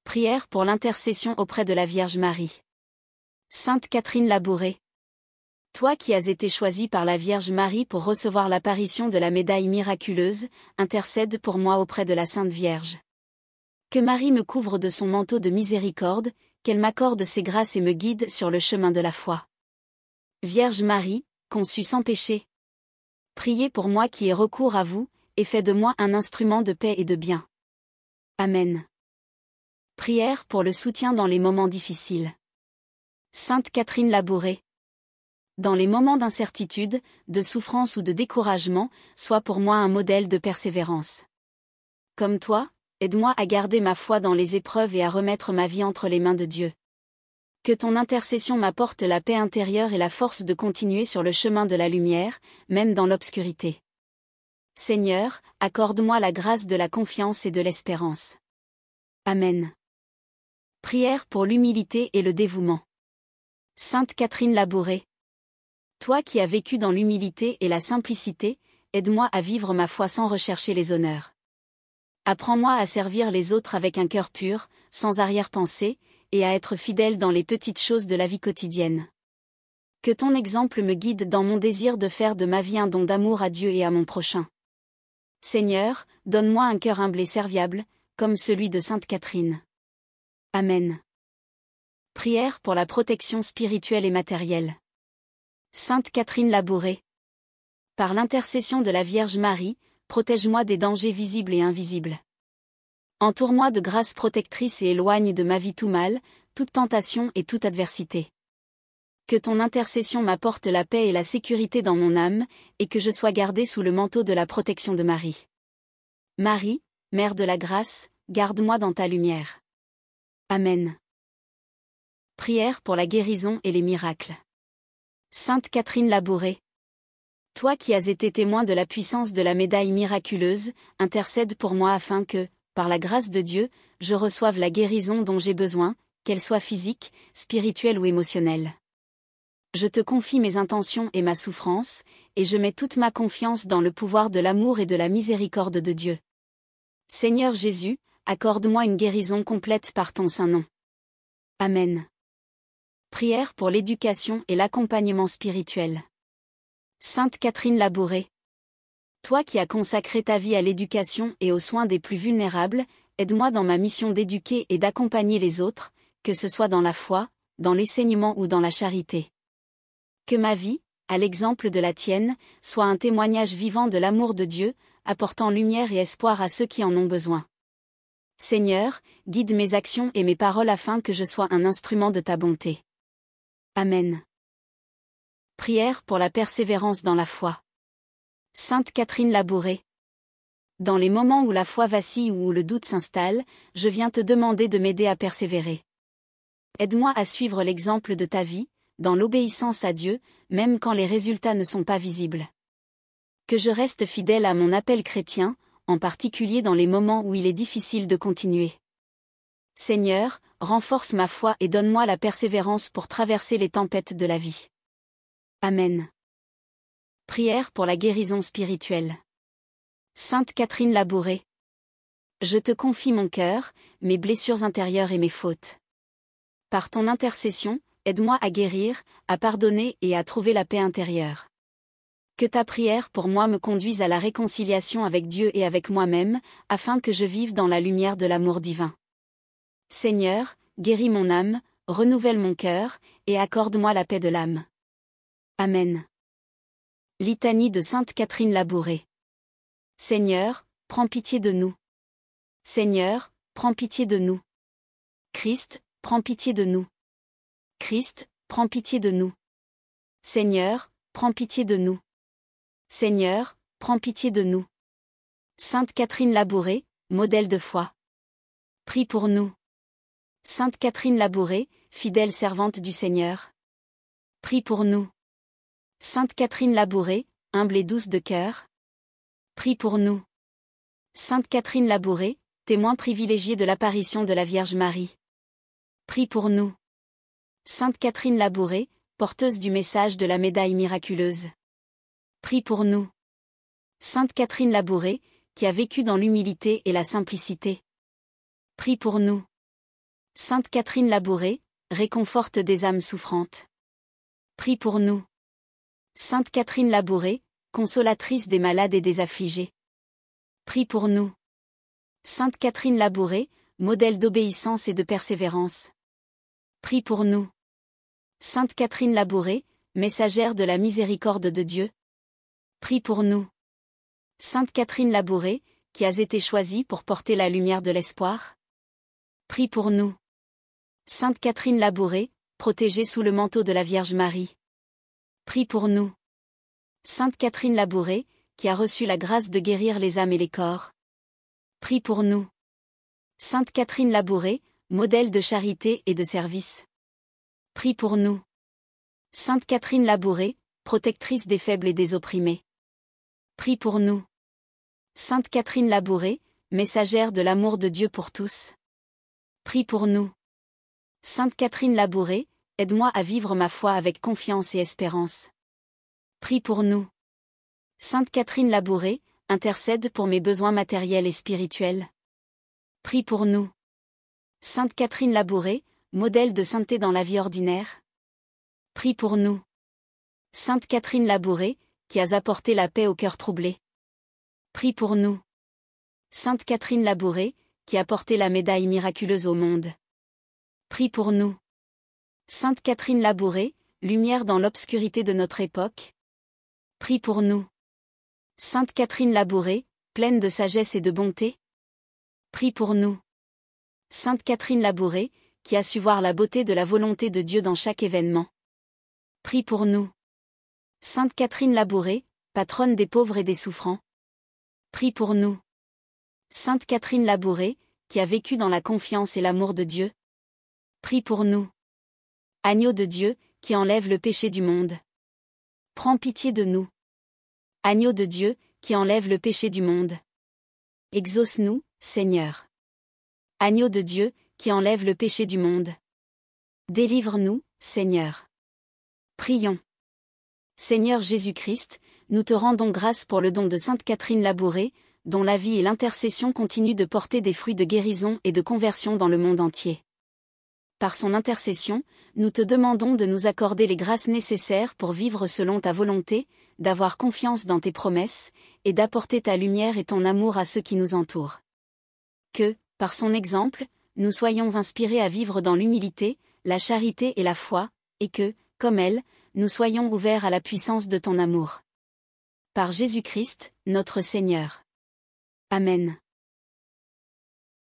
Prière pour l'intercession auprès de la Vierge Marie. Sainte Catherine Labouré. Toi qui as été choisie par la Vierge Marie pour recevoir l'apparition de la médaille miraculeuse, intercède pour moi auprès de la Sainte Vierge. Que Marie me couvre de son manteau de miséricorde, qu'elle m'accorde ses grâces et me guide sur le chemin de la foi. Vierge Marie, conçue sans péché. Priez pour moi qui ai recours à vous, et faites de moi un instrument de paix et de bien. Amen. Prière pour le soutien dans les moments difficiles. Sainte Catherine Labouré. Dans les moments d'incertitude, de souffrance ou de découragement, sois pour moi un modèle de persévérance. Comme toi, aide-moi à garder ma foi dans les épreuves et à remettre ma vie entre les mains de Dieu. Que ton intercession m'apporte la paix intérieure et la force de continuer sur le chemin de la lumière, même dans l'obscurité. Seigneur, accorde-moi la grâce de la confiance et de l'espérance. Amen. Prière pour l'humilité et le dévouement. Sainte Catherine Labouré. Toi qui as vécu dans l'humilité et la simplicité, aide-moi à vivre ma foi sans rechercher les honneurs. Apprends-moi à servir les autres avec un cœur pur, sans arrière-pensée, et à être fidèle dans les petites choses de la vie quotidienne. Que ton exemple me guide dans mon désir de faire de ma vie un don d'amour à Dieu et à mon prochain. Seigneur, donne-moi un cœur humble et serviable, comme celui de Sainte Catherine. Amen. Prière pour la protection spirituelle et matérielle. Sainte Catherine Labouré. Par l'intercession de la Vierge Marie, protège-moi des dangers visibles et invisibles. Entoure-moi de grâces protectrices et éloigne de ma vie tout mal, toute tentation et toute adversité. Que ton intercession m'apporte la paix et la sécurité dans mon âme, et que je sois gardé sous le manteau de la protection de Marie. Marie, Mère de la grâce, garde-moi dans ta lumière. Amen. Prière pour la guérison et les miracles. Sainte Catherine Labouré. Toi qui as été témoin de la puissance de la médaille miraculeuse, intercède pour moi afin que, par la grâce de Dieu, je reçoive la guérison dont j'ai besoin, qu'elle soit physique, spirituelle ou émotionnelle. Je te confie mes intentions et ma souffrance, et je mets toute ma confiance dans le pouvoir de l'amour et de la miséricorde de Dieu. Seigneur Jésus, accorde-moi une guérison complète par ton saint nom. Amen. Prière pour l'éducation et l'accompagnement spirituel. Sainte Catherine Labouré. Toi qui as consacré ta vie à l'éducation et aux soins des plus vulnérables, aide-moi dans ma mission d'éduquer et d'accompagner les autres, que ce soit dans la foi, dans l'enseignement ou dans la charité. Que ma vie, à l'exemple de la tienne, soit un témoignage vivant de l'amour de Dieu, apportant lumière et espoir à ceux qui en ont besoin. Seigneur, guide mes actions et mes paroles afin que je sois un instrument de ta bonté. Amen. Prière pour la persévérance dans la foi. Sainte Catherine Labouré. Dans les moments où la foi vacille ou où le doute s'installe, je viens te demander de m'aider à persévérer. Aide-moi à suivre l'exemple de ta vie, dans l'obéissance à Dieu, même quand les résultats ne sont pas visibles. Que je reste fidèle à mon appel chrétien, en particulier dans les moments où il est difficile de continuer. Seigneur, renforce ma foi et donne-moi la persévérance pour traverser les tempêtes de la vie. Amen. Prière pour la guérison spirituelle. Sainte Catherine Labouré. Je te confie mon cœur, mes blessures intérieures et mes fautes. Par ton intercession, aide-moi à guérir, à pardonner et à trouver la paix intérieure. Que ta prière pour moi me conduise à la réconciliation avec Dieu et avec moi-même, afin que je vive dans la lumière de l'amour divin. Seigneur, guéris mon âme, renouvelle mon cœur, et accorde-moi la paix de l'âme. Amen. Litanie de Sainte Catherine Labouré. Seigneur, prends pitié de nous. Seigneur, prends pitié de nous. Christ, prends pitié de nous. Christ, prends pitié de nous. Seigneur, prends pitié de nous. Seigneur, prends pitié de nous. Sainte Catherine Labouré, modèle de foi. Prie pour nous. Sainte Catherine Labouré, fidèle servante du Seigneur. Prie pour nous. Sainte Catherine Labouré, humble et douce de cœur. Prie pour nous. Sainte Catherine Labouré, témoin privilégié de l'apparition de la Vierge Marie. Prie pour nous. Sainte Catherine Labouré, porteuse du message de la médaille miraculeuse. Prie pour nous. Sainte Catherine Labouré, qui a vécu dans l'humilité et la simplicité. Prie pour nous. Sainte Catherine Labouré, réconforte des âmes souffrantes. Prie pour nous. Sainte Catherine Labouré, consolatrice des malades et des affligés. Prie pour nous. Sainte Catherine Labouré, modèle d'obéissance et de persévérance. Prie pour nous. Sainte Catherine Labouré, messagère de la miséricorde de Dieu. Prie pour nous. Sainte Catherine Labouré, qui as été choisie pour porter la lumière de l'espoir. Prie pour nous. Sainte Catherine Labouré, protégée sous le manteau de la Vierge Marie. Prie pour nous. Sainte Catherine Labouré, qui a reçu la grâce de guérir les âmes et les corps. Prie pour nous. Sainte Catherine Labouré, modèle de charité et de service. Prie pour nous. Sainte Catherine Labouré, protectrice des faibles et des opprimés. Prie pour nous. Sainte Catherine Labouré, messagère de l'amour de Dieu pour tous. Prie pour nous. Sainte Catherine Labouré, aide-moi à vivre ma foi avec confiance et espérance. Prie pour nous. Sainte Catherine Labouré, intercède pour mes besoins matériels et spirituels. Prie pour nous. Sainte Catherine Labouré, modèle de sainteté dans la vie ordinaire. Prie pour nous. Sainte Catherine Labouré, qui as apporté la paix au cœur troublé. Prie pour nous. Sainte Catherine Labouré, qui a porté la médaille miraculeuse au monde. Prie pour nous. Sainte Catherine Labouré, lumière dans l'obscurité de notre époque. Prie pour nous. Sainte Catherine Labouré, pleine de sagesse et de bonté. Prie pour nous. Sainte Catherine Labouré, qui a su voir la beauté de la volonté de Dieu dans chaque événement. Prie pour nous. Sainte Catherine Labouré, patronne des pauvres et des souffrants. Prie pour nous. Sainte Catherine Labouré, qui a vécu dans la confiance et l'amour de Dieu. Prie pour nous. Agneau de Dieu, qui enlève le péché du monde. Prends pitié de nous. Agneau de Dieu, qui enlève le péché du monde. Exauce-nous, Seigneur. Agneau de Dieu, qui enlève le péché du monde. Délivre-nous, Seigneur. Prions. Seigneur Jésus-Christ, nous te rendons grâce pour le don de Sainte Catherine Labouré, dont la vie et l'intercession continuent de porter des fruits de guérison et de conversion dans le monde entier. Par son intercession, nous te demandons de nous accorder les grâces nécessaires pour vivre selon ta volonté, d'avoir confiance dans tes promesses, et d'apporter ta lumière et ton amour à ceux qui nous entourent. Que, par son exemple, nous soyons inspirés à vivre dans l'humilité, la charité et la foi, et que, comme elle, nous soyons ouverts à la puissance de ton amour. Par Jésus-Christ, notre Seigneur. Amen.